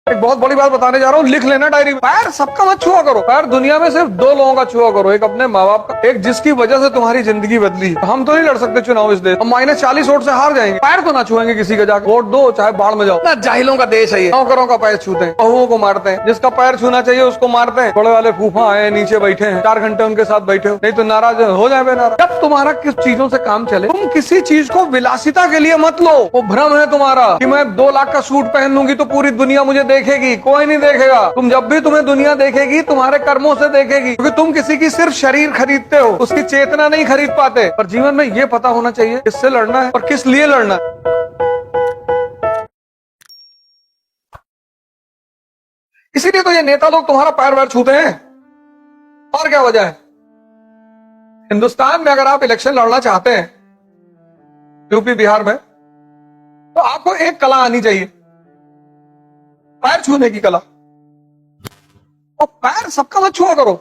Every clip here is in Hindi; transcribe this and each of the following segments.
एक बहुत बड़ी बात बताने जा रहा हूँ, लिख लेना डायरी में। पैर सबका मत छुआ करो। पैर दुनिया में सिर्फ 2 लोगों का छुआ करो, एक अपने माँ बाप का, एक जिसकी वजह से तुम्हारी जिंदगी बदली। हम तो नहीं लड़ सकते चुनाव इस देश, हम -40 वोट से हार जाएंगे। पैर तो ना छुएंगे किसी का, जाकर वोट दो चाहे बाढ़ में जाओ ना। जाहिलों का देश है ये, नौकरों का पैर छूते हैं, बहुओं को मारते हैं, जिसका पैर छूना चाहिए उसको मारते हैं। बड़े वाले फूफा आए नीचे बैठे हैं, 4 घंटे उनके साथ बैठे हो, नहीं तो नाराज हो जाए बेनाराज। जब तुम्हारा किस चीजों से काम चले, तुम किसी चीज को विलासिता के लिए मत लो। वो भ्रम है तुम्हारा कि मैं 2 लाख का सूट पहन लूंगी तो पूरी दुनिया मुझे देखेगी। कोई नहीं देखेगा। तुम जब भी तुम्हें दुनिया देखेगी तुम्हारे कर्मों से देखेगी, क्योंकि तुम किसी की सिर्फ शरीर खरीदते हो, उसकी चेतना नहीं खरीद पाते। पर जीवन में ये पता होना चाहिए किससे लड़ना है और किस लिए लड़ना है। इसीलिए तो ये नेता लोग तुम्हारा पैर वैर छूते हैं। और क्या वजह है? हिंदुस्तान में अगर आप इलेक्शन लड़ना चाहते हैं, यूपी बिहार में, तो आपको एक कला आनी चाहिए, पैर छूने की कला। और पैर सबका मत छुआ करो।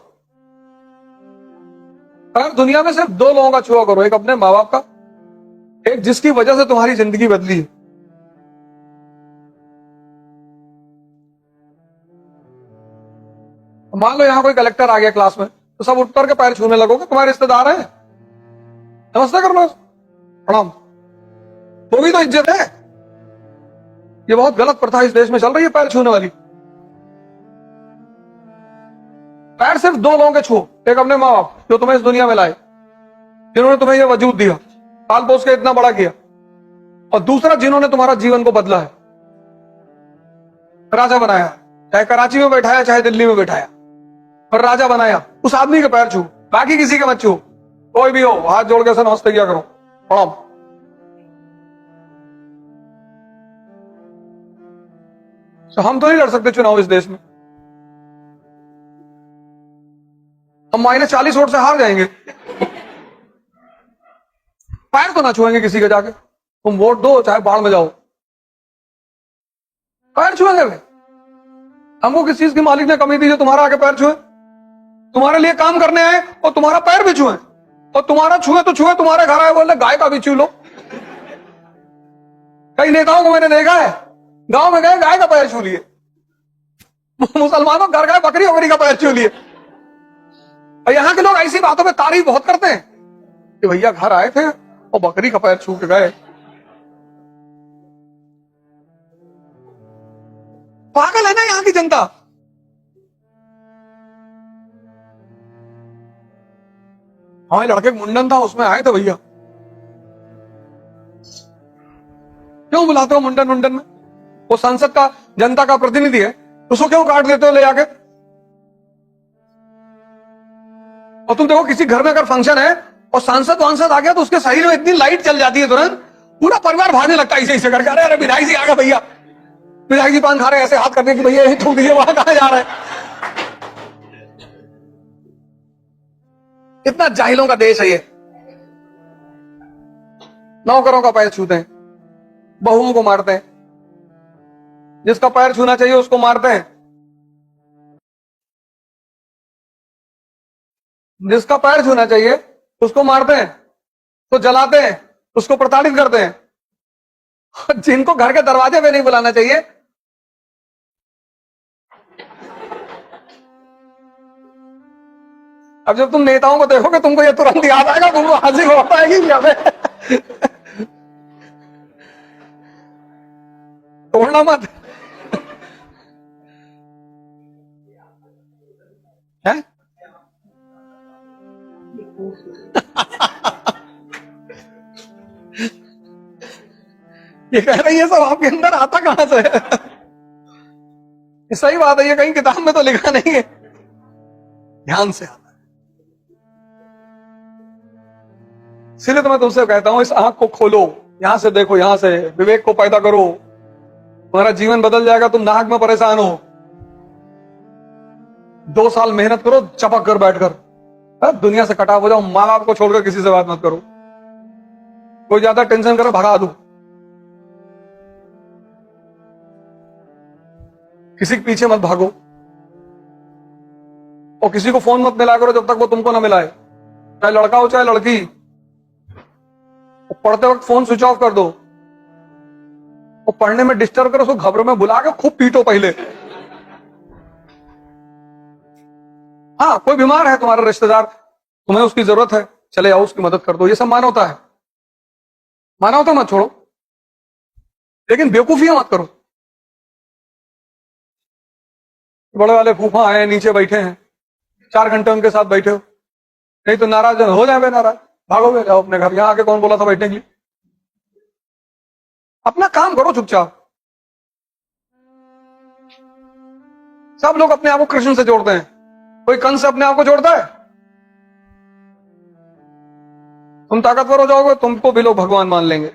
पैर दुनिया में सिर्फ 2 लोगों का छुआ करो, एक अपने माँ बाप का, एक जिसकी वजह से तुम्हारी जिंदगी बदली है। मान लो यहां कोई कलेक्टर आ गया क्लास में, तो सब उठ करके पैर छूने लगोगे, तुम्हारे रिश्तेदार हैं, नमस्ते कर लो, प्रणाम, वो भी तो इज्जत है। ये बहुत गलत प्रथा इस देश में चल रही है, पैर छूने वाली। पैर सिर्फ 2 लोगों के छू, एक अपने माँ बाप जो तुम्हें इस दुनिया में लाए, जिन्होंने तुम्हें यह वजूद दिया, पाल पोस के इतना बड़ा किया, और दूसरा जिन्होंने तुम्हारा जीवन को बदला है, राजा बनाया, चाहे कराची में बैठाया चाहे दिल्ली में बैठाया, पर राजा बनाया। उस आदमी के पैर छू, बाकी किसी के मत छू। कोई भी हो, हाथ जोड़ के नमस्ते किया करो, प्रणाम। तो हम तो नहीं लड़ सकते चुनाव इस देश में, हम -40 वोट से हार जाएंगे। पैर तो ना छुएंगे किसी के, जाके तुम वोट दो चाहे बाढ़ में जाओ, पैर छुएंगे वे। हमको किस चीज की मालिक ने कमी दी जो तुम्हारा आके पैर छुए? तुम्हारे लिए काम करने आए और तुम्हारा पैर भी छुए, और तुम्हारा छुए तो छुए, तुम्हारे घर आए बोले गाय का भी छू लो। कई नेताओं को मैंने देखा है, गांव में गए गाय का पैर छू लिए, मुसलमानों घर गए बकरी वकरी का पैर छू लिए। और यहाँ के लोग ऐसी बातों में तारीफ बहुत करते हैं कि भैया घर आए थे और बकरी का पैर छू के गए। पागल है ना यहाँ की जनता। हमारे लड़के का मुंडन था, उसमें आए थे भैया। क्यों बुलाते हो मुंडन में? वो संसद का जनता का प्रतिनिधि है, उसको क्यों काट देते हो ले जाके? और तुम देखो किसी घर में अगर फंक्शन है और सांसद वांसद आ गया तो उसके शरीर में इतनी लाइट चल जाती है, तुरंत पूरा परिवार भागने लगता है ऐसे करके। अरे विधायक जी आ गए भैया, विधायक जी पान खा रहे हैं, ऐसे हाथ करने की भैया यही थूक दीजिए, वहां कहां जा रहे हैं। कितना जाहिलों का देश है ये। नौकरों का पैर छूते हैं, बहुओं को मारते हैं, जिसका पैर छूना चाहिए उसको मारते हैं, जिसका पैर छूना चाहिए उसको मारते हैं, तो जलाते हैं, उसको प्रताड़ित करते हैं। जिनको घर के दरवाजे पे नहीं बुलाना चाहिए, अब जब तुम नेताओं को देखोगे तुमको ये तुरंत याद आएगा, तुमको हंसी बहुत आएगी कि हमें तोड़ना मत है। ये कह रही है सब आपके अंदर आता कहां से है? सही बात है, ये कहीं किताब में तो लिखा नहीं है, ध्यान से आता है। इसलिए तो मैं तुमसे कहता हूं, इस आंख को खोलो, यहां से देखो, यहां से विवेक को पैदा करो, तुम्हारा जीवन बदल जाएगा। तुम नाहक में परेशान हो, 2 साल मेहनत करो चपक कर बैठकर, दुनिया से कटा हो जाओ, माँ बाप को छोड़कर किसी से बात मत करो, कोई ज्यादा टेंशन करो भगा दो, किसी के पीछे मत भागो, और किसी को फोन मत मिला करो जब तक वो तुमको ना मिलाए, चाहे लड़का हो चाहे लड़की। पढ़ते वक्त फोन स्विच ऑफ कर दो, और पढ़ने में डिस्टर्ब करो उसको घबरों में बुला के खूब पीटो पहले। हाँ, कोई बीमार है तुम्हारा रिश्तेदार, तुम्हें उसकी जरूरत है, चले जाओ उसकी मदद कर दो, ये सब मानवता है। मानवता मत छोड़ो, लेकिन बेवकूफियां मत करो। बड़े वाले फूफा आए नीचे बैठे हैं, 4 घंटे उनके साथ बैठे हो, नहीं तो नाराज हो जाए, नाराज भागोगे, जाओ अपने घर। यहां आके कौन बोला था बैठने के लिए? अपना काम करो चुपचाप। सब लोग अपने आप को कृष्ण से जोड़ते हैं, कोई कंस से अपने आप को जोड़ता है? तुम ताकतवर हो जाओगे, तुमको भी लोग भगवान मान लेंगे।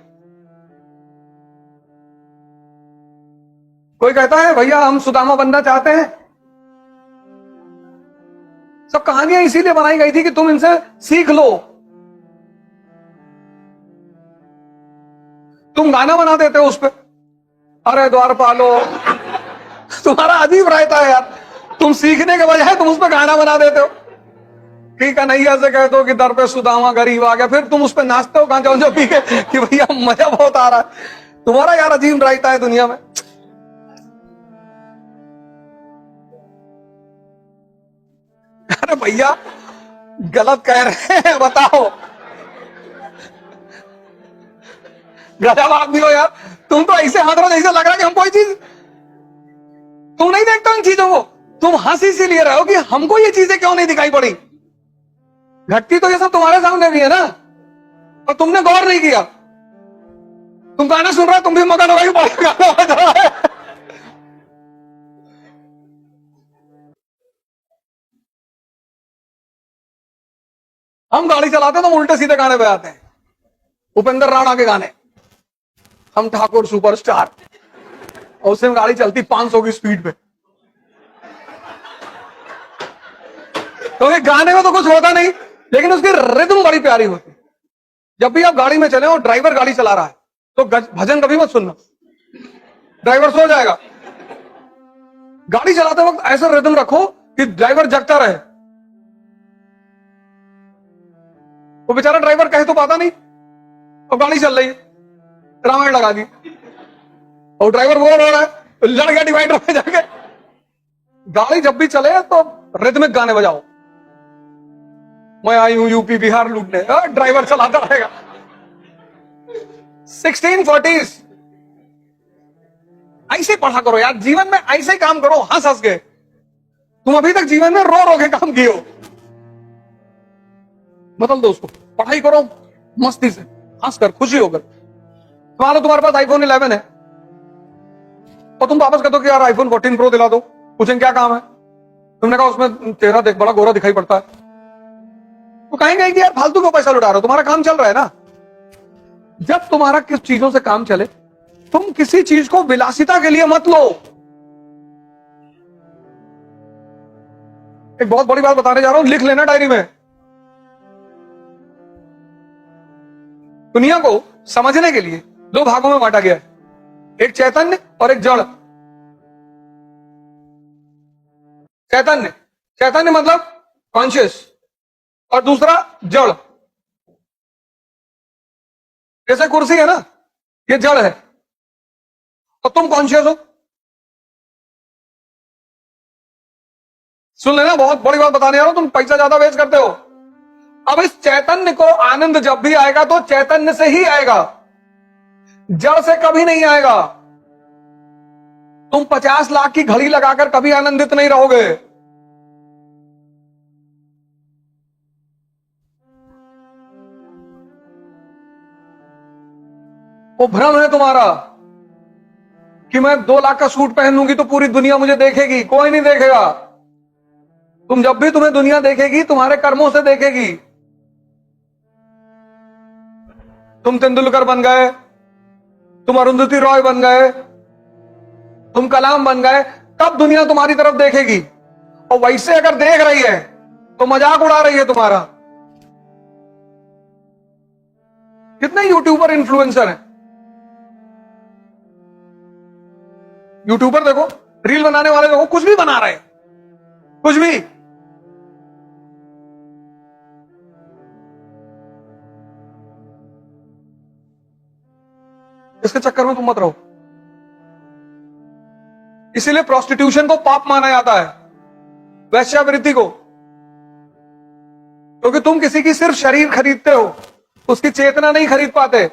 कोई कहता है भैया हम सुदामा बनना चाहते हैं, सब कहानियां इसीलिए बनाई गई थी कि तुम इनसे सीख लो। तुम गाना बना देते हो उस पर, अरे द्वारपालो, तुम्हारा अजीब रहता है यार। तुम सीखने के बजाय तुम उस पर गाना बना देते हो कि कन्हैया से कहते हो कि दर पे सुदामा गरीब आ गया, फिर तुम उस पर नाचते हो गांजा उंजा पी के कि भैया मजा बहुत आ रहा है। तुम्हारा यार अजीब रहता है दुनिया में। अरे भैया गलत कह रहे हैं, बताओ। गजब आदमी हो यार, तुम तो ऐसे हाथ रहो जैसे लग रहा है कि हम कोई चीज, तुम नहीं देखते इन चीजों को, तुम हंसी इसीलिए रहे हो कि हमको ये चीजें क्यों नहीं दिखाई पड़ी। घटती तो ये सब तुम्हारे सामने भी है ना, और तुमने गौर नहीं किया। तुम गाना सुन रहे हो, तुम भी मगन हो गए, गाना बज रहा है। हम गाड़ी चलाते हैं तो उल्टे सीधे गाने पे आते हैं, उपेंद्र राणा के गाने, हम ठाकुर सुपरस्टार, और उससे गाड़ी चलती 500 की स्पीड पे। तो ये गाने में तो कुछ होता नहीं, लेकिन उसकी रिदम बड़ी प्यारी होती। जब भी आप गाड़ी में चले और ड्राइवर गाड़ी चला रहा है तो भजन कभी मत सुनना, ड्राइवर सो जाएगा। गाड़ी चलाते वक्त ऐसा रिदम रखो कि ड्राइवर जगता रहे। वो बेचारा ड्राइवर कह तो पाता नहीं, और गाड़ी चल रही है, रामायण लगा दी, और ड्राइवर बोर हो रहा है, लड़ गया डिवाइडर में जाके। गाड़ी जब भी चले तो रिदमिक गाने बजाओ, मैं आई हूं यूपी बिहार लूटने, ड्राइवर चलाता रहेगा। 1640s ऐसे पढ़ा करो यार, जीवन में ऐसे काम करो, हंस हंस के। तुम अभी तक जीवन में रो रो के काम किए हो, बदल दो उसको, पढ़ाई करो मस्ती से, हंस कर, खुशी होकर। तुम्हारे पास आईफोन 11 है और तुम वापस कहते हो कि यार आईफोन 14 प्रो दिला दो, पूछेंगे क्या काम है? तुमने कहा उसमें चेहरा देख बड़ा गोरा दिखाई पड़ता है, तो कहेंगे कि यार फालतू क्यों पैसा लुटा रहे हो, तुम्हारा काम चल रहा है ना। जब तुम्हारा किस चीजों से काम चले, तुम किसी चीज को विलासिता के लिए मत लो। एक बहुत बड़ी बात बताने जा रहा हूं, लिख लेना डायरी में। दुनिया को समझने के लिए 2 भागों में बांटा गया है, एक चैतन्य और एक जड़। चैतन्य, चैतन्य मतलब कॉन्शियस, और दूसरा जड़। जैसे कुर्सी है ना, ये जड़ है और तुम कॉन्शियस हो। सुन लेना, बहुत बड़ी बात बताने जा रहा हूं, तुम पैसा ज्यादा वेस्ट करते हो। अब इस चैतन्य को आनंद जब भी आएगा तो चैतन्य से ही आएगा, जड़ से कभी नहीं आएगा। तुम 50 लाख की घड़ी लगाकर कभी आनंदित नहीं रहोगे। वो भ्रम है तुम्हारा कि मैं 2 लाख का सूट पहन लूंगी तो पूरी दुनिया मुझे देखेगी, कोई नहीं देखेगा। तुम जब भी तुम्हें दुनिया देखेगी, तुम्हारे कर्मों से देखेगी। तुम तेंदुलकर बन गए, तुम अरुंधति रॉय बन गए, तुम कलाम बन गए, तब दुनिया तुम्हारी तरफ देखेगी। और वैसे अगर देख रही है तो मजाक उड़ा रही है तुम्हारा। कितने यूट्यूबर इन्फ्लुएंसर हैं, यूट्यूबर देखो, रील बनाने वाले देखो, कुछ भी बना रहे हैं, कुछ भी। इसके चक्कर में तुम मत रहो। इसीलिए प्रोस्टिट्यूशन को पाप माना जाता है, वैश्यावृत्ति को। क्योंकि तुम किसी की सिर्फ शरीर खरीदते हो, उसकी चेतना नहीं खरीद पाते।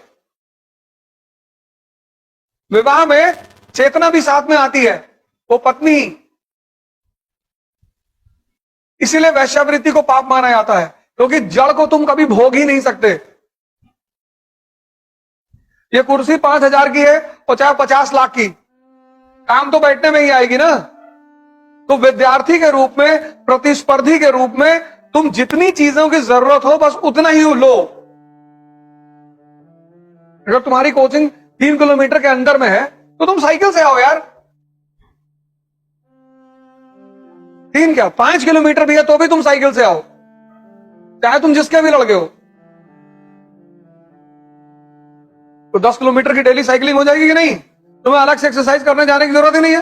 विवाह में चेतना भी साथ में आती है, वो पत्नी। इसीलिए वैश्यावृत्ति को पाप माना जाता है, क्योंकि जड़ को तुम कभी भोग ही नहीं सकते। ये कुर्सी 5,000 की है और चाहे 50 लाख की, काम तो बैठने में ही आएगी ना। तो विद्यार्थी के रूप में, प्रतिस्पर्धी के रूप में तुम जितनी चीजों की जरूरत हो बस उतना ही लो। अगर तुम्हारी कोचिंग 3 किलोमीटर के अंदर में है तो तुम साइकिल से आओ यार। 3 क्या 5 किलोमीटर भी है तो भी तुम साइकिल से आओ, चाहे तुम जिसके भी लड़के हो। तो 10 किलोमीटर की डेली साइकिलिंग हो जाएगी कि नहीं? तुम्हें अलग से एक्सरसाइज करने जाने की जरूरत ही नहीं है।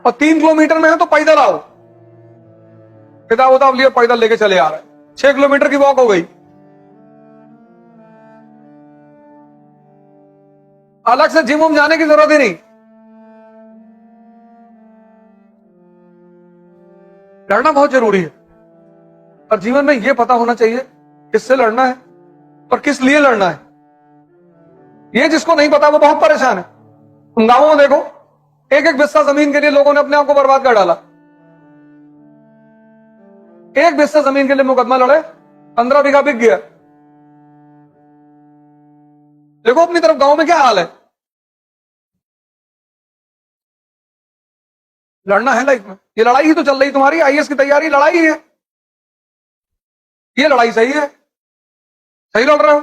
और 3 किलोमीटर में है तो पैदल आओ, पिता होता लिए पैदल लेके चले आ रहे। 6 किलोमीटर की वॉक हो गई, अलग से जिम में जाने की जरूरत ही नहीं। लड़ना बहुत जरूरी है, और जीवन में यह पता होना चाहिए किससे लड़ना है और किस लिए लड़ना है। ये जिसको नहीं पता वो बहुत परेशान है। तुम गांवों में देखो, एक एक बिस्सा जमीन के लिए लोगों ने अपने आप को बर्बाद कर डाला। एक बिस्सा जमीन के लिए मुकदमा लड़े, 15 बीघा बिक गया। देखो अपनी तरफ गांव में क्या हाल है। लड़ना है लाइफ में, ये लड़ाई ही तो चल रही तुम्हारी। आईएएस की तैयारी लड़ाई है, ये लड़ाई सही है, सही लड़ रहे हो।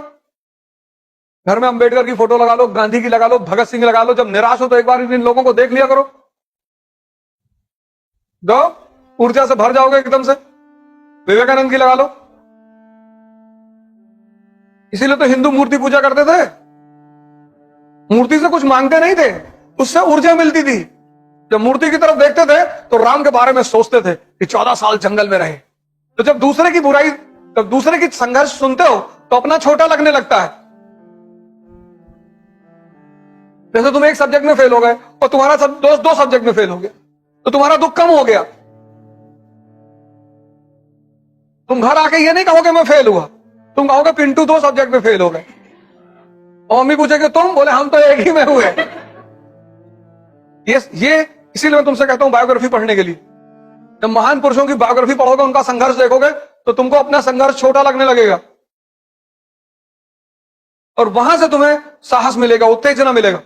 घर में अंबेडकर की फोटो लगा लो, गांधी की लगा लो, भगत सिंह लगा लो। जब निराश हो तो एक बार इन लोगों को देख लिया करो, दो ऊर्जा से भर जाओगे एकदम से। विवेकानंद की लगा लो। इसीलिए तो हिंदू मूर्ति पूजा करते थे, मूर्ति से कुछ मांगते नहीं थे, उससे ऊर्जा मिलती थी। जब मूर्ति की तरफ देखते थे तो राम के बारे में सोचते थे कि 14 साल जंगल में रहे। तो जब दूसरे की बुराई, जब दूसरे की संघर्ष सुनते हो तो अपना छोटा लगने लगता है। जैसे तुम एक सब्जेक्ट में फेल हो गए और तुम्हारा दोस्त 2 सब्जेक्ट में फेल हो गया, तो तुम्हारा दुख कम हो गया। तुम घर आके ये नहीं कहोगे मैं फेल हुआ, तुम कहोगे पिंटू 2 सब्जेक्ट में फेल हो गए। और मम्मी पूछेगी तुम, बोले हम तो एक ही में हुए। ये इसीलिए मैं तुमसे कहता हूं बायोग्राफी पढ़ने के लिए। जब महान पुरुषों की बायोग्राफी पढ़ोगे, उनका संघर्ष देखोगे, तो तुमको अपना संघर्ष छोटा लगने लगेगा, और वहां से तुम्हें साहस मिलेगा, उत्तेजना मिलेगा।